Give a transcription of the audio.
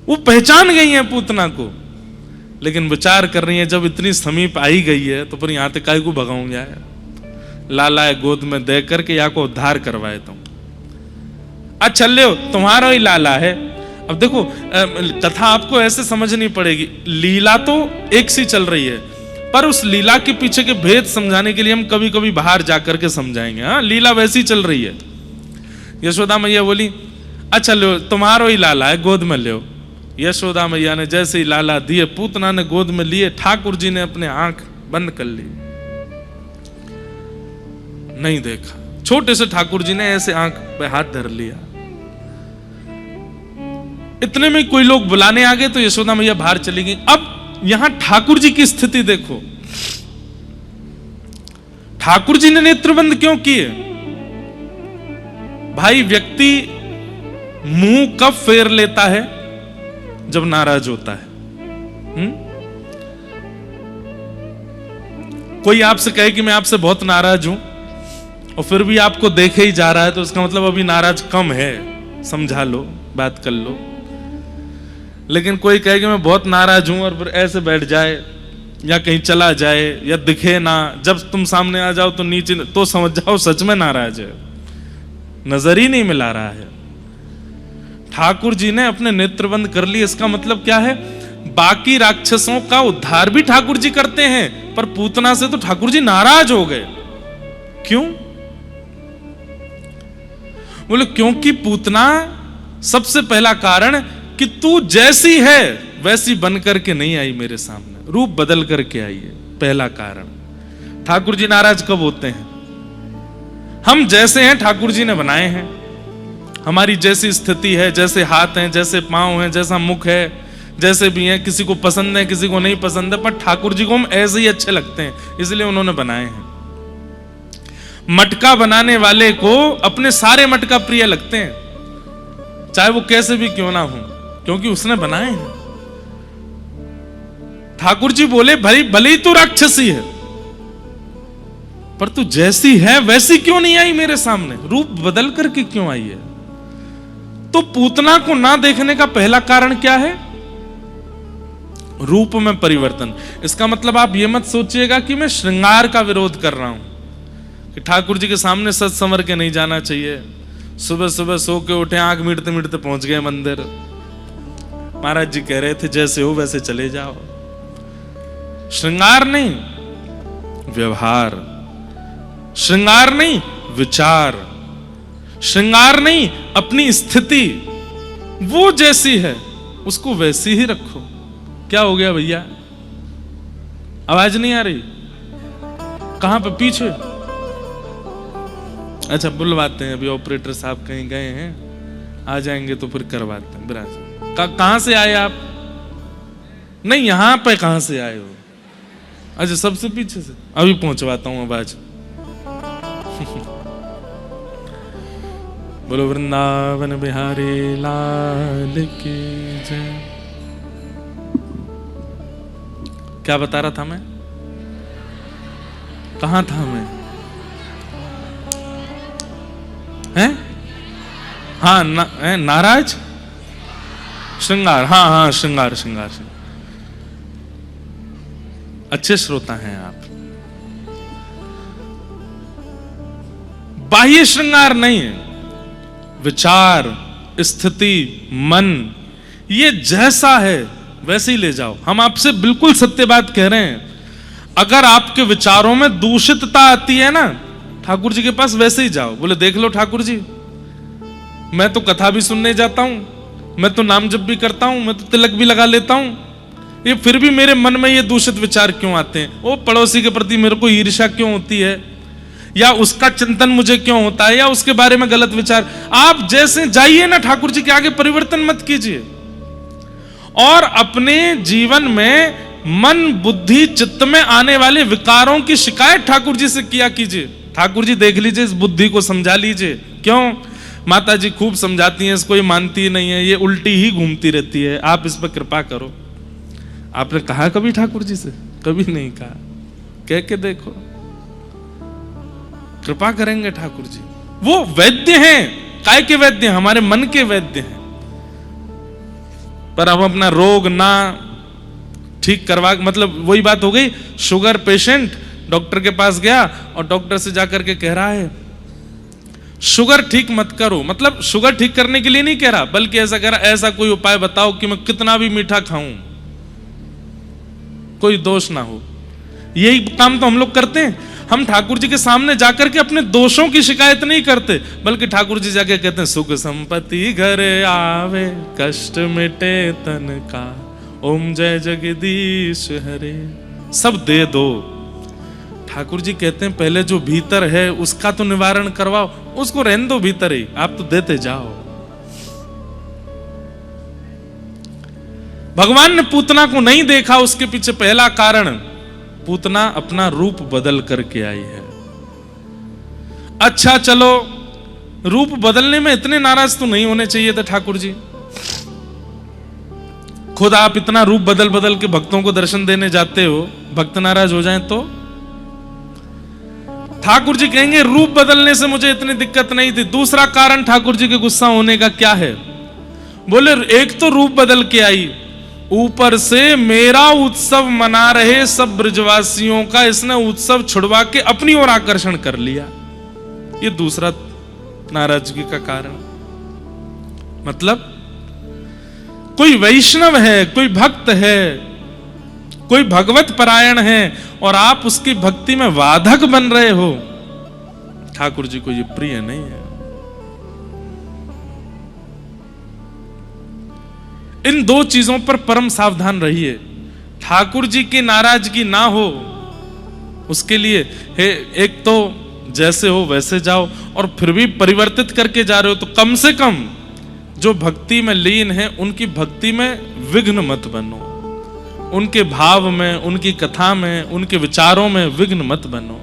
वो पहचान गई है पूतना को, लेकिन विचार कर रही है जब इतनी समीप आई गई है तो फिर यहां तक काय को भगाऊंगा यार, लाला है गोद में दे करके या को उद्धार करवाए तुम। अच्छा ले तुम्हारा ही लाला है। अब देखो कथा आपको ऐसे समझनी पड़ेगी, लीला तो एक सी चल रही है, पर उस लीला के पीछे के भेद समझाने के लिए हम कभी कभी बाहर जाकर के समझाएंगे। हाँ, लीला वैसी चल रही है। यशोदा मैया बोली अच्छा लो तुम्हारो ही लाला है, गोद में लो। यशोदा मैया ने जैसे ही लाला दिए, पूतना ने गोद में लिए, ठाकुर जी ने अपने आंख बंद कर ली, नहीं देखा। छोटे से ठाकुर जी ने ऐसे आंख पे हाथ धर लिया। इतने में कोई लोग बुलाने आ गए तो यशोदा मैया बाहर चली गई। अब यहां ठाकुर जी की स्थिति देखो, ठाकुर जी ने नेत्रबंद क्यों किए? भाई व्यक्ति मुंह कब फेर लेता है? जब नाराज होता है। कोई आपसे कहे कि मैं आपसे बहुत नाराज हूं और फिर भी आपको देखे ही जा रहा है तो इसका मतलब अभी नाराज कम है, समझा लो, बात कर लो। लेकिन कोई कहे कि मैं बहुत नाराज हूं और फिर ऐसे बैठ जाए या कहीं चला जाए या दिखे ना, जब तुम सामने आ जाओ तो नीचे, तो समझ जाओ सच में नाराज है, नजर ही नहीं मिला रहा है। ठाकुर जी ने अपने नेत्र बंद कर लिए, इसका मतलब क्या है? बाकी राक्षसों का उद्धार भी ठाकुर जी करते हैं, पर पूतना से तो ठाकुर जी नाराज हो गए। क्यों? बोले क्योंकि पूतना, सबसे पहला कारण कि तू जैसी है वैसी बन करके नहीं आई मेरे सामने, रूप बदल करके आई है, पहला कारण। ठाकुर जी नाराज कब होते हैं? हम जैसे हैं ठाकुर जी ने बनाए हैं, हमारी जैसी स्थिति है, जैसे हाथ हैं, जैसे पांव हैं, जैसा मुख है, जैसे भी हैं, किसी को पसंद है किसी को नहीं पसंद है, पर ठाकुर जी को हम ऐसे ही अच्छे लगते हैं, इसलिए उन्होंने बनाए हैं। मटका बनाने वाले को अपने सारे मटका प्रिय लगते हैं, चाहे वो कैसे भी क्यों ना हो, क्योंकि उसने बनाए हैं। ठाकुर जी बोले भाई भले ही तू राक्षसी है, पर तू जैसी है वैसी क्यों नहीं आई मेरे सामने, रूप बदल करके क्यों आई है? तो पूतना को ना देखने का पहला कारण क्या है? रूप में परिवर्तन। इसका मतलब आप ये मत सोचिएगा कि मैं श्रृंगार का विरोध कर रहा हूं, कि ठाकुर जी के सामने सज संवर के नहीं जाना चाहिए, सुबह सुबह सो के उठे, आंख मीटते मीटते पहुंच गए मंदिर। महाराज जी कह रहे थे जैसे हो वैसे चले जाओ। श्रृंगार नहीं, व्यवहार। श्रृंगार नहीं, विचार। श्रृंगार नहीं, अपनी स्थिति। वो जैसी है उसको वैसी ही रखो। क्या हो गया भैया? आवाज नहीं आ रही? कहां पे? पीछे? अच्छा बुलवाते हैं, अभी ऑपरेटर साहब कहीं गए हैं, आ जाएंगे तो फिर करवाते हैं। बिराज कहां से आए आप? नहीं यहां पे कहां से आए हो? अच्छा सबसे पीछे से, अभी पहुंचवाता हूं आवाज। बोलो वृंदावन बिहारी लाल की जय। क्या बता रहा था मैं? कहां था मैं? हैं? हाँ नाराज, श्रृंगार। हाँ हाँ श्रृंगार श्रृंगार। अच्छे श्रोता हैं आप। बाह्य श्रृंगार नहीं है, विचार, स्थिति, मन, ये जैसा है वैसे ही ले जाओ। हम आपसे बिल्कुल सत्य बात कह रहे हैं। अगर आपके विचारों में दूषितता आती है ना, ठाकुर जी के पास वैसे ही जाओ, बोले देख लो ठाकुर जी, मैं तो कथा भी सुनने जाता हूं, मैं तो नाम जप भी करता हूं, मैं तो तिलक भी लगा लेता हूं, ये फिर भी मेरे मन में ये दूषित विचार क्यों आते हैं? वो पड़ोसी के प्रति मेरे को ईर्ष्या क्यों होती है, या उसका चिंतन मुझे क्यों होता है, या उसके बारे में गलत विचार। आप जैसे जाइए ना ठाकुर जी के आगे, परिवर्तन मत कीजिए। और अपने जीवन में मन बुद्धि चित्त में आने वाले विकारों की शिकायत ठाकुर जी से किया कीजिए। ठाकुर जी देख लीजिए, इस बुद्धि को समझा लीजिए। क्यों? माता जी खूब समझाती हैं, इसको ये मानती नहीं है, ये उल्टी ही घूमती रहती है, आप इस पर कृपा करो। आपने कहा कभी ठाकुर जी से? कभी नहीं कहा। कह के देखो, कृपा करेंगे ठाकुर जी। वो वैद्य हैं, काय के वैद्य? हमारे मन के वैद्य हैं। पर हम अपना रोग ना ठीक करवा, मतलब वही बात हो गई, शुगर पेशेंट डॉक्टर के पास गया और डॉक्टर से जाकर के कह रहा है शुगर ठीक मत करो, मतलब शुगर ठीक करने के लिए नहीं कह रहा, बल्कि ऐसा कह रहा ऐसा कोई उपाय बताओ कि मैं कितना भी मीठा खाऊं कोई दोष ना हो। यही काम तो हम लोग करते हैं। हम ठाकुर जी के सामने जाकर के अपने दोषों की शिकायत नहीं करते, बल्कि ठाकुर जी जाके कहते हैं सुख संपत्ति घर आवे, कष्ट मिटे तन का, ओम जय जगदीश हरे, सब दे दो। ठाकुर जी कहते हैं पहले जो भीतर है उसका तो निवारण करवाओ, उसको रहने दो भीतर ही, आप तो देते जाओ। भगवान ने पूतना को नहीं देखा, उसके पीछे पहला कारण, पूतना अपना रूप बदल करके आई है। अच्छा चलो, रूप बदलने में इतने नाराज तो नहीं होने चाहिए थे ठाकुर जी। खुद आप इतना रूप बदल बदल के भक्तों को दर्शन देने जाते हो, भक्त नाराज हो जाएं तो? ठाकुर जी कहेंगे रूप बदलने से मुझे इतनी दिक्कत नहीं थी। दूसरा कारण ठाकुर जी के गुस्सा होने का क्या है? बोले एक तो रूप बदल के आई, ऊपर से मेरा उत्सव मना रहे सब ब्रजवासियों का इसने उत्सव छुड़वा के अपनी ओर आकर्षण कर लिया। ये दूसरा नाराजगी का कारण। मतलब कोई वैष्णव है, कोई भक्त है, कोई भगवत परायण है और आप उसकी भक्ति में वाधक बन रहे हो, ठाकुर जी को ये प्रिय नहीं है। इन दो चीजों पर परम सावधान रहिए। ठाकुर जी की नाराजगी ना हो उसके लिए एक तो जैसे हो वैसे जाओ, और फिर भी परिवर्तित करके जा रहे हो तो कम से कम जो भक्ति में लीन है उनकी भक्ति में विघ्न मत बनो, उनके भाव में, उनकी कथा में, उनके विचारों में विघ्न मत बनो।